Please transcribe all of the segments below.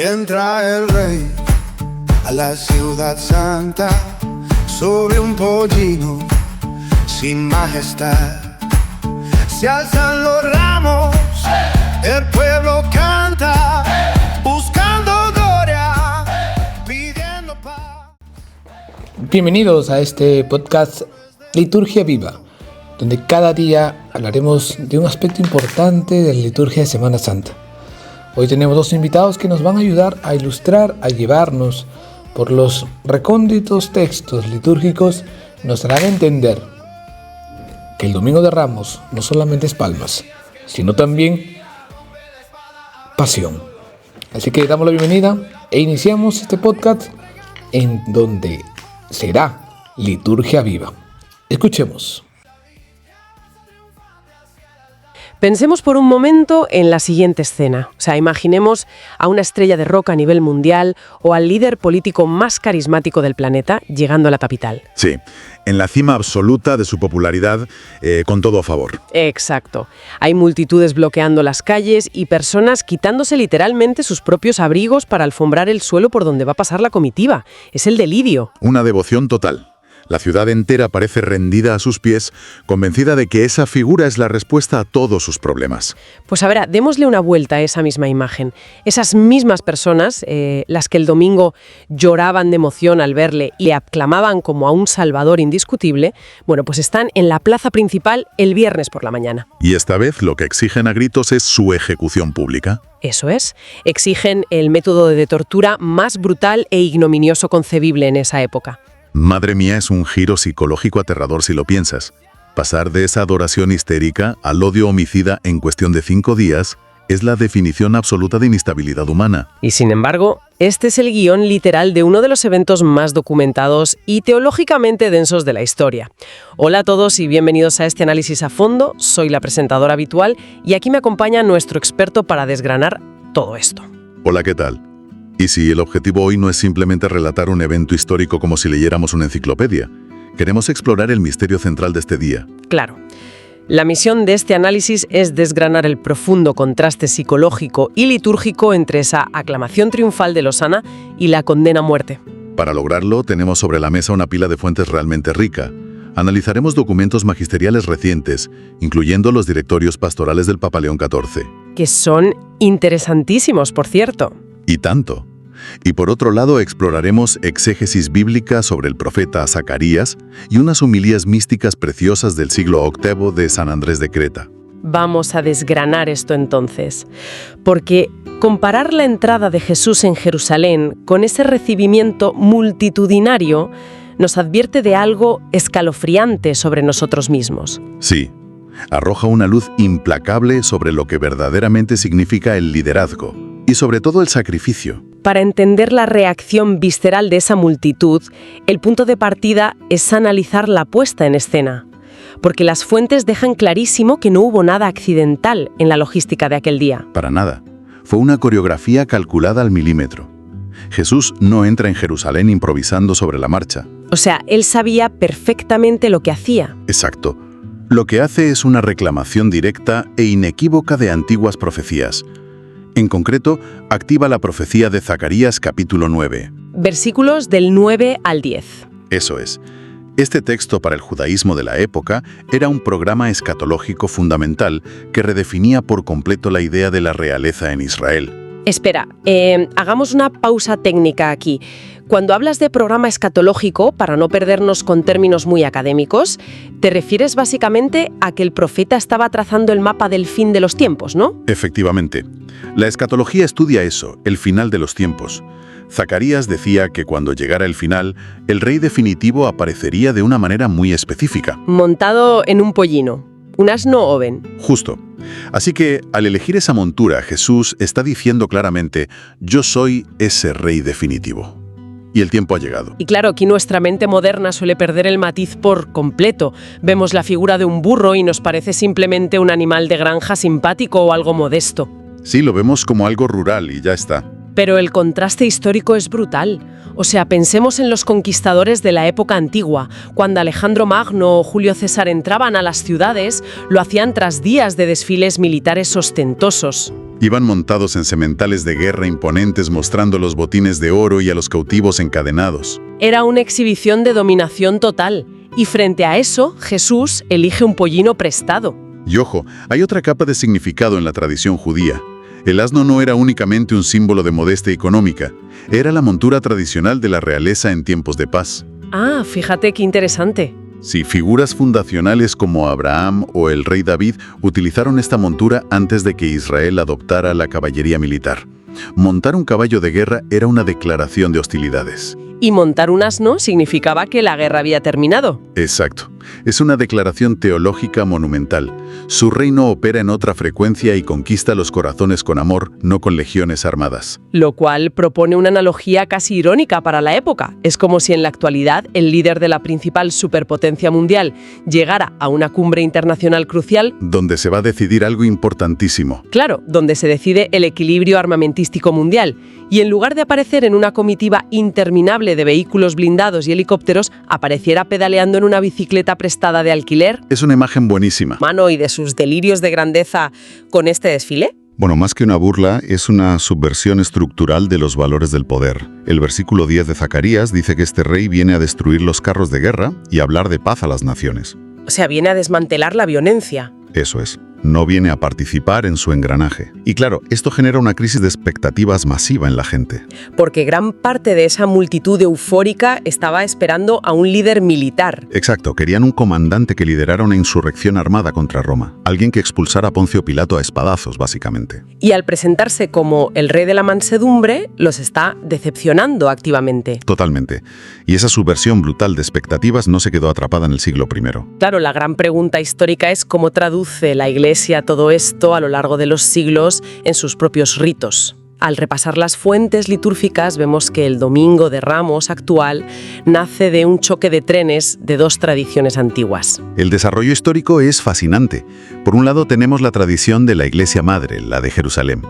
Entra el rey a la ciudad santa sobre un pollino sin majestad. Se alzan los ramos, el pueblo canta, buscando gloria, pidiendo paz. Bienvenidos a este podcast Liturgia Viva, donde cada día hablaremos de un aspecto importante de la liturgia de Semana Santa. Hoy tenemos dos invitados que nos van a ayudar a ilustrar, a llevarnos por los recónditos textos litúrgicos, nos harán entender que el Domingo de Ramos no solamente es palmas, sino también pasión. Así que damos la bienvenida e iniciamos este podcast en donde será Liturgia Viva. Escuchemos. Pensemos por un momento en la siguiente escena. O sea, imaginemos a una estrella de rock a nivel mundial o al líder político más carismático del planeta llegando a la capital. Sí, en la cima absoluta de su popularidad, con todo a favor. Exacto. Hay multitudes bloqueando las calles y personas quitándose literalmente sus propios abrigos para alfombrar el suelo por donde va a pasar la comitiva. Es el delirio. Una devoción total. La ciudad entera parece rendida a sus pies, convencida de que esa figura es la respuesta a todos sus problemas. Pues a ver, démosle una vuelta a esa misma imagen. Esas mismas personas, las que el domingo lloraban de emoción al verle y le aclamaban como a un salvador indiscutible, bueno, pues están en la plaza principal el viernes por la mañana. Y esta vez lo que exigen a gritos es su ejecución pública. Eso es. Exigen el método de tortura más brutal e ignominioso concebible en esa época. Madre mía, es un giro psicológico aterrador si lo piensas. Pasar de esa adoración histérica al odio homicida en cuestión de 5 días es la definición absoluta de inestabilidad humana. Y sin embargo, este es el guión literal de uno de los eventos más documentados y teológicamente densos de la historia. Hola a todos y bienvenidos a este análisis a fondo. Soy la presentadora habitual y aquí me acompaña nuestro experto para desgranar todo esto. Hola, ¿qué tal? Y si el objetivo hoy no es simplemente relatar un evento histórico como si leyéramos una enciclopedia, queremos explorar el misterio central de este día. Claro. La misión de este análisis es desgranar el profundo contraste psicológico y litúrgico entre esa aclamación triunfal de Losana y la condena a muerte. Para lograrlo, tenemos sobre la mesa una pila de fuentes realmente rica. Analizaremos documentos magisteriales recientes, incluyendo los directorios pastorales del Papa León XIV. Que son interesantísimos, por cierto. Y tanto. Y por otro lado, exploraremos exégesis bíblica sobre el profeta Zacarías y unas homilías místicas preciosas del siglo VIII de San Andrés de Creta. Vamos a desgranar esto entonces, porque comparar la entrada de Jesús en Jerusalén con ese recibimiento multitudinario nos advierte de algo escalofriante sobre nosotros mismos. Sí, arroja una luz implacable sobre lo que verdaderamente significa el liderazgo y sobre todo el sacrificio. Para entender la reacción visceral de esa multitud, el punto de partida es analizar la puesta en escena, porque las fuentes dejan clarísimo que no hubo nada accidental en la logística de aquel día. Para nada. Fue una coreografía calculada al milímetro. Jesús no entra en Jerusalén improvisando sobre la marcha. O sea, él sabía perfectamente lo que hacía. Exacto. Lo que hace es una reclamación directa e inequívoca de antiguas profecías. En concreto, activa la profecía de Zacarías capítulo 9. Versículos del 9 al 10. Eso es. Este texto para el judaísmo de la época era un programa escatológico fundamental que redefinía por completo la idea de la realeza en Israel. Espera, hagamos una pausa técnica aquí. Cuando hablas de programa escatológico, para no perdernos con términos muy académicos, te refieres básicamente a que el profeta estaba trazando el mapa del fin de los tiempos, ¿no? Efectivamente. La escatología estudia eso, el final de los tiempos. Zacarías decía que cuando llegara el final, el rey definitivo aparecería de una manera muy específica. Montado en un pollino, un asno oven. Justo. Así que, al elegir esa montura, Jesús está diciendo claramente, yo soy ese rey definitivo. Y el tiempo ha llegado. Y claro, aquí nuestra mente moderna suele perder el matiz por completo. Vemos la figura de un burro y nos parece simplemente un animal de granja simpático o algo modesto. Sí, lo vemos como algo rural y ya está. Pero el contraste histórico es brutal. O sea, pensemos en los conquistadores de la época antigua. Cuando Alejandro Magno o Julio César entraban a las ciudades, lo hacían tras días de desfiles militares ostentosos. Iban montados en sementales de guerra imponentes mostrando los botines de oro y a los cautivos encadenados. Era una exhibición de dominación total, y frente a eso, Jesús elige un pollino prestado. Y ojo, hay otra capa de significado en la tradición judía. El asno no era únicamente un símbolo de modestia económica, era la montura tradicional de la realeza en tiempos de paz. Ah, fíjate qué interesante. Sí, figuras fundacionales como Abraham o el rey David utilizaron esta montura antes de que Israel adoptara la caballería militar. Montar un caballo de guerra era una declaración de hostilidades. Y montar un asno significaba que la guerra había terminado. Exacto. Es una declaración teológica monumental. Su reino opera en otra frecuencia y conquista los corazones con amor, no con legiones armadas. Lo cual propone una analogía casi irónica para la época. Es como si en la actualidad el líder de la principal superpotencia mundial llegara a una cumbre internacional crucial, Donde se va a decidir algo importantísimo. claro, donde se decide el equilibrio armamentístico mundial, y en lugar de aparecer en una comitiva interminable de vehículos blindados y helicópteros, apareciera pedaleando en una bicicleta prestada de alquiler. Es una imagen buenísima. Mano, y de sus delirios de grandeza con este desfile. Bueno, más que una burla, es una subversión estructural de los valores del poder. El versículo 10 de Zacarías dice que este rey viene a destruir los carros de guerra y a hablar de paz a las naciones. O sea, viene a desmantelar la violencia. Eso es. No viene a participar en su engranaje. Y claro, esto genera una crisis de expectativas masiva en la gente. Porque gran parte de esa multitud eufórica estaba esperando a un líder militar. Exacto, querían un comandante que liderara una insurrección armada contra Roma. Alguien que expulsara a Poncio Pilato a espadazos, básicamente. Y al presentarse como el rey de la mansedumbre, los está decepcionando activamente. Totalmente. Y esa subversión brutal de expectativas no se quedó atrapada en el siglo I. Claro, la gran pregunta histórica es cómo traduce la Iglesia todo esto a lo largo de los siglos en sus propios ritos. Al repasar las fuentes litúrgicas vemos que el Domingo de Ramos actual nace de un choque de trenes de dos tradiciones antiguas. El desarrollo histórico es fascinante. Por un lado tenemos la tradición de la Iglesia Madre, la de Jerusalén.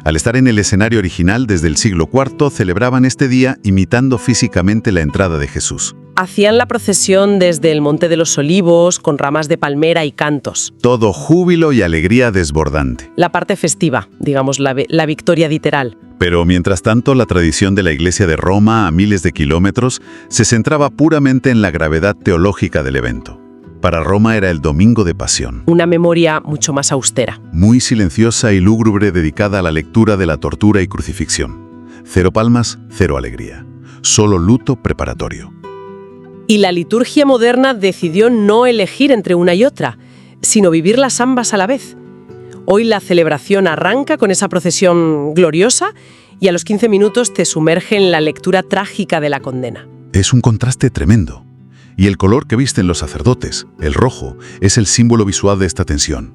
Al estar en el escenario original desde el siglo IV, celebraban este día imitando físicamente la entrada de Jesús. Hacían la procesión desde el Monte de los Olivos con ramas de palmera y cantos. Todo júbilo y alegría desbordante. La parte festiva, digamos, la victoria literal. Pero mientras tanto, la tradición de la Iglesia de Roma, a miles de kilómetros, se centraba puramente en la gravedad teológica del evento. Para Roma era el Domingo de Pasión. Una memoria mucho más austera. Muy silenciosa y lúgubre, dedicada a la lectura de la tortura y crucifixión. 0 palmas, 0 alegría. Solo luto preparatorio. Y la liturgia moderna decidió no elegir entre una y otra, sino vivirlas ambas a la vez. Hoy la celebración arranca con esa procesión gloriosa y a los 15 minutos te sumerge en la lectura trágica de la condena. Es un contraste tremendo. Y el color que visten los sacerdotes, el rojo, es el símbolo visual de esta tensión.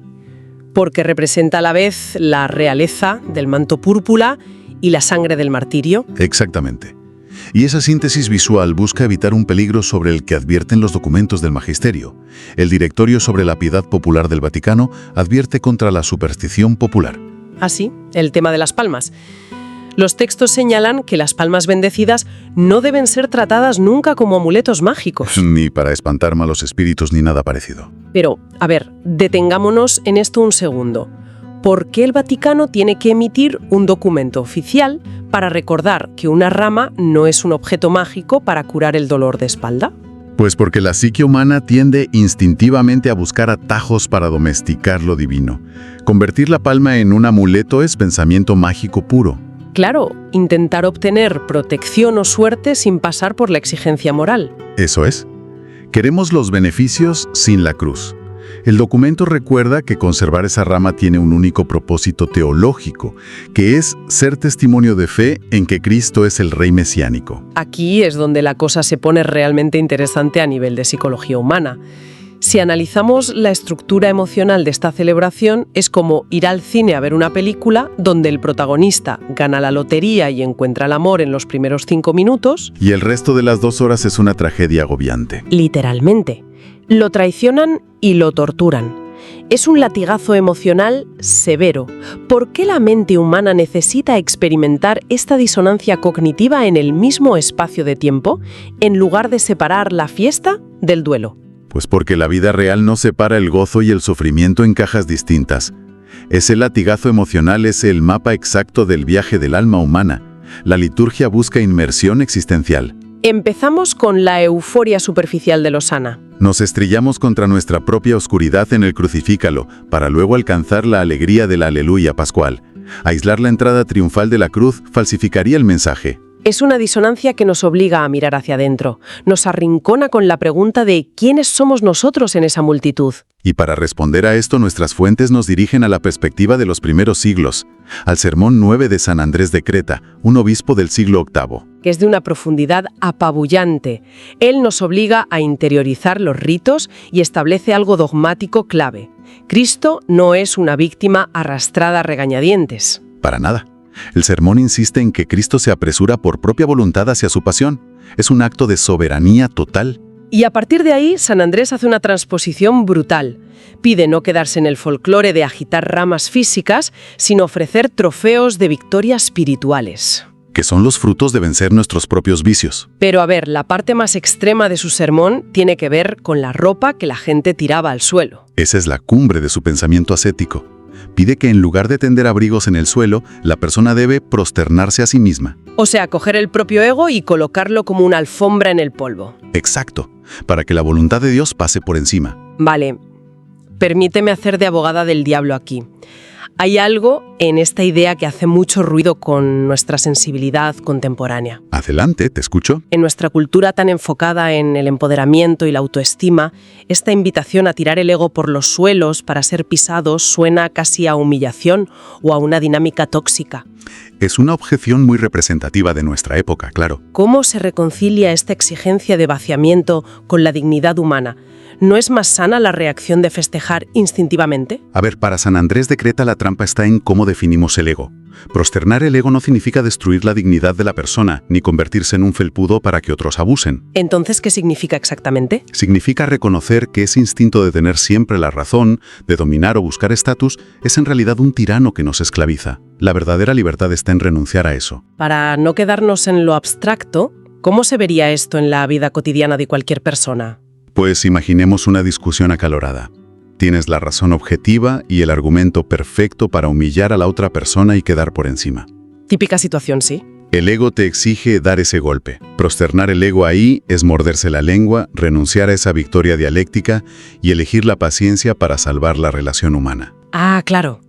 Porque representa a la vez la realeza del manto púrpura y la sangre del martirio. Exactamente. Y esa síntesis visual busca evitar un peligro sobre el que advierten los documentos del magisterio. El Directorio sobre la Piedad Popular del Vaticano advierte contra la superstición popular. Así, el tema de las palmas. Los textos señalan que las palmas bendecidas no deben ser tratadas nunca como amuletos mágicos. Ni para espantar malos espíritus ni nada parecido. Pero, a ver, detengámonos en esto un segundo. ¿Por qué el Vaticano tiene que emitir un documento oficial para recordar que una rama no es un objeto mágico para curar el dolor de espalda? Pues porque la psique humana tiende instintivamente a buscar atajos para domesticar lo divino. Convertir la palma en un amuleto es pensamiento mágico puro. Claro, intentar obtener protección o suerte sin pasar por la exigencia moral. Eso es. Queremos los beneficios sin la cruz. El documento recuerda que conservar esa rama tiene un único propósito teológico, que es ser testimonio de fe en que Cristo es el Rey mesiánico. Aquí es donde la cosa se pone realmente interesante a nivel de psicología humana. Si analizamos la estructura emocional de esta celebración, es como ir al cine a ver una película donde el protagonista gana la lotería y encuentra el amor en los primeros 5 minutos. Y el resto de las 2 horas es una tragedia agobiante. Literalmente. Lo traicionan y lo torturan. Es un latigazo emocional severo. ¿Por qué la mente humana necesita experimentar esta disonancia cognitiva en el mismo espacio de tiempo, en lugar de separar la fiesta del duelo? Pues porque la vida real no separa el gozo y el sufrimiento en cajas distintas. Ese latigazo emocional es el mapa exacto del viaje del alma humana. La liturgia busca inmersión existencial. Empezamos con la euforia superficial de Losana. Nos estrellamos contra nuestra propia oscuridad en el Crucifícalo, para luego alcanzar la alegría del Aleluya pascual. Aislar la entrada triunfal de la cruz falsificaría el mensaje. Es una disonancia que nos obliga a mirar hacia adentro. Nos arrincona con la pregunta de ¿quiénes somos nosotros en esa multitud? Y para responder a esto, nuestras fuentes nos dirigen a la perspectiva de los primeros siglos, al Sermón 9 de San Andrés de Creta, un obispo del siglo VIII. Que es de una profundidad apabullante. Él nos obliga a interiorizar los ritos y establece algo dogmático clave. Cristo no es una víctima arrastrada a regañadientes. Para nada. El sermón insiste en que Cristo se apresura por propia voluntad hacia su pasión. Es un acto de soberanía total. Y a partir de ahí, San Andrés hace una transposición brutal. Pide no quedarse en el folclore de agitar ramas físicas, sino ofrecer trofeos de victorias espirituales. Que son los frutos de vencer nuestros propios vicios. Pero a ver, la parte más extrema de su sermón tiene que ver con la ropa que la gente tiraba al suelo. Esa es la cumbre de su pensamiento ascético. Pide que en lugar de tender abrigos en el suelo, la persona debe prosternarse a sí misma. O sea, coger el propio ego y colocarlo como una alfombra en el polvo. Exacto, para que la voluntad de Dios pase por encima. Vale, permíteme hacer de abogada del diablo aquí. Hay algo en esta idea que hace mucho ruido con nuestra sensibilidad contemporánea. Adelante, te escucho. En nuestra cultura tan enfocada en el empoderamiento y la autoestima, esta invitación a tirar el ego por los suelos para ser pisados suena casi a humillación o a una dinámica tóxica. Es una objeción muy representativa de nuestra época, claro. ¿Cómo se reconcilia esta exigencia de vaciamiento con la dignidad humana? ¿No es más sana la reacción de festejar instintivamente? A ver, para San Andrés de Creta la trampa está en cómo definimos el ego. Prosternar el ego no significa destruir la dignidad de la persona, ni convertirse en un felpudo para que otros abusen. Entonces, ¿qué significa exactamente? Significa reconocer que ese instinto de tener siempre la razón, de dominar o buscar estatus, es en realidad un tirano que nos esclaviza. La verdadera libertad está en renunciar a eso. Para no quedarnos en lo abstracto, ¿cómo se vería esto en la vida cotidiana de cualquier persona? Pues imaginemos una discusión acalorada. Tienes la razón objetiva y el argumento perfecto para humillar a la otra persona y quedar por encima. Típica situación, ¿sí? El ego te exige dar ese golpe. Prosternar el ego ahí es morderse la lengua, renunciar a esa victoria dialéctica y elegir la paciencia para salvar la relación humana. Ah, claro.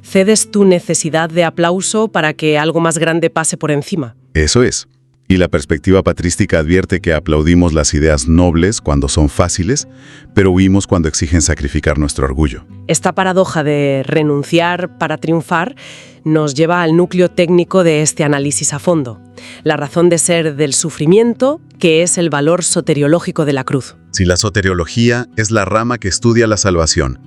Cedes tu necesidad de aplauso para que algo más grande pase por encima. Eso es. Y la perspectiva patrística advierte que aplaudimos las ideas nobles cuando son fáciles, pero huimos cuando exigen sacrificar nuestro orgullo. Esta paradoja de renunciar para triunfar nos lleva al núcleo técnico de este análisis a fondo. La razón de ser del sufrimiento, que es el valor soteriológico de la cruz. Si la soteriología es la rama que estudia la salvación,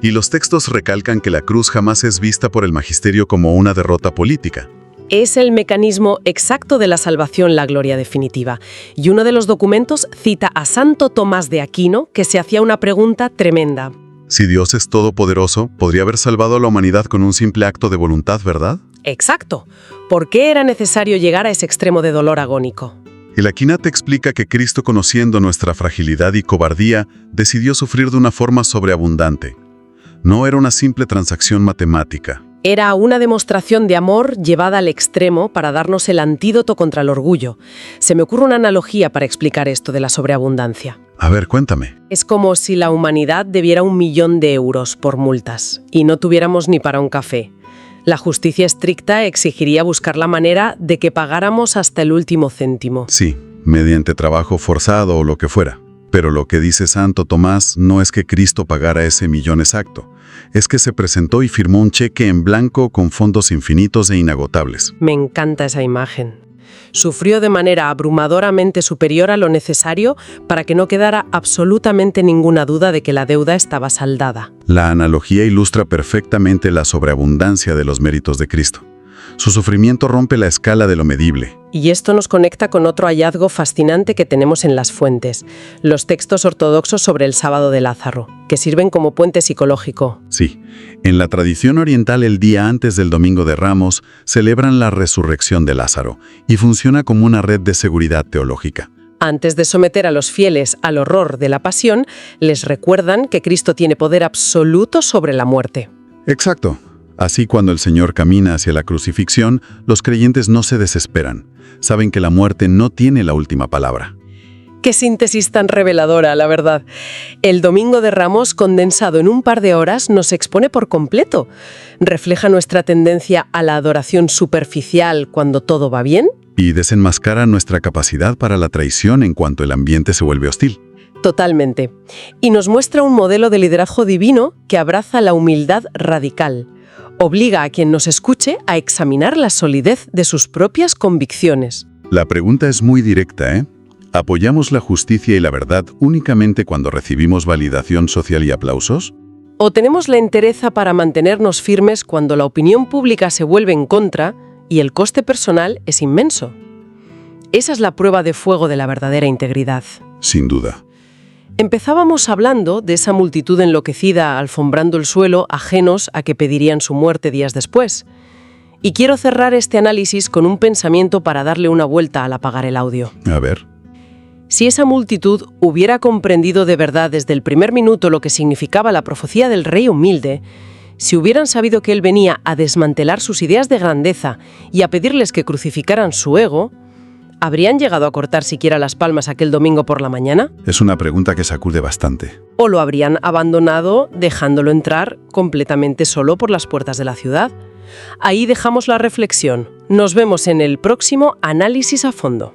y los textos recalcan que la cruz jamás es vista por el magisterio como una derrota política. Es el mecanismo exacto de la salvación, la gloria definitiva. Y uno de los documentos cita a Santo Tomás de Aquino, que se hacía una pregunta tremenda. Si Dios es todopoderoso, ¿podría haber salvado a la humanidad con un simple acto de voluntad, verdad? Exacto. ¿Por qué era necesario llegar a ese extremo de dolor agónico? El Aquina te explica que Cristo, conociendo nuestra fragilidad y cobardía, decidió sufrir de una forma sobreabundante. No era una simple transacción matemática. Era una demostración de amor llevada al extremo para darnos el antídoto contra el orgullo. Se me ocurre una analogía para explicar esto de la sobreabundancia. A ver, cuéntame. Es como si la humanidad debiera 1 millón de euros por multas y no tuviéramos ni para un café. La justicia estricta exigiría buscar la manera de que pagáramos hasta el último céntimo. Sí, mediante trabajo forzado o lo que fuera. Pero lo que dice Santo Tomás no es que Cristo pagara ese millón exacto. Es que se presentó y firmó un cheque en blanco con fondos infinitos e inagotables. Me encanta esa imagen. Sufrió de manera abrumadoramente superior a lo necesario para que no quedara absolutamente ninguna duda de que la deuda estaba saldada. La analogía ilustra perfectamente la sobreabundancia de los méritos de Cristo. Su sufrimiento rompe la escala de lo medible. Y esto nos conecta con otro hallazgo fascinante que tenemos en las fuentes, los textos ortodoxos sobre el sábado de Lázaro, que sirven como puente psicológico. Sí, en la tradición oriental el día antes del Domingo de Ramos celebran la resurrección de Lázaro y funciona como una red de seguridad teológica. Antes de someter a los fieles al horror de la pasión, les recuerdan que Cristo tiene poder absoluto sobre la muerte. Exacto. Así, cuando el Señor camina hacia la crucifixión, los creyentes no se desesperan. Saben que la muerte no tiene la última palabra. Qué síntesis tan reveladora, la verdad. El Domingo de Ramos, condensado en un par de horas, nos expone por completo. Refleja nuestra tendencia a la adoración superficial cuando todo va bien. Y desenmascara nuestra capacidad para la traición en cuanto el ambiente se vuelve hostil. Totalmente. Y nos muestra un modelo de liderazgo divino que abraza la humildad radical. Obliga a quien nos escuche a examinar la solidez de sus propias convicciones. La pregunta es muy directa, ¿eh? ¿Apoyamos la justicia y la verdad únicamente cuando recibimos validación social y aplausos? ¿O tenemos la entereza para mantenernos firmes cuando la opinión pública se vuelve en contra y el coste personal es inmenso? Esa es la prueba de fuego de la verdadera integridad. Sin duda. Empezábamos hablando de esa multitud enloquecida alfombrando el suelo, ajenos a que pedirían su muerte días después. Y quiero cerrar este análisis con un pensamiento para darle una vuelta al apagar el audio. A ver. Si esa multitud hubiera comprendido de verdad desde el primer minuto lo que significaba la profecía del rey humilde, si hubieran sabido que él venía a desmantelar sus ideas de grandeza y a pedirles que crucificaran su ego, ¿habrían llegado a cortar siquiera las palmas aquel domingo por la mañana? Es una pregunta que sacude bastante. ¿O lo habrían abandonado dejándolo entrar completamente solo por las puertas de la ciudad? Ahí dejamos la reflexión. Nos vemos en el próximo Análisis a Fondo.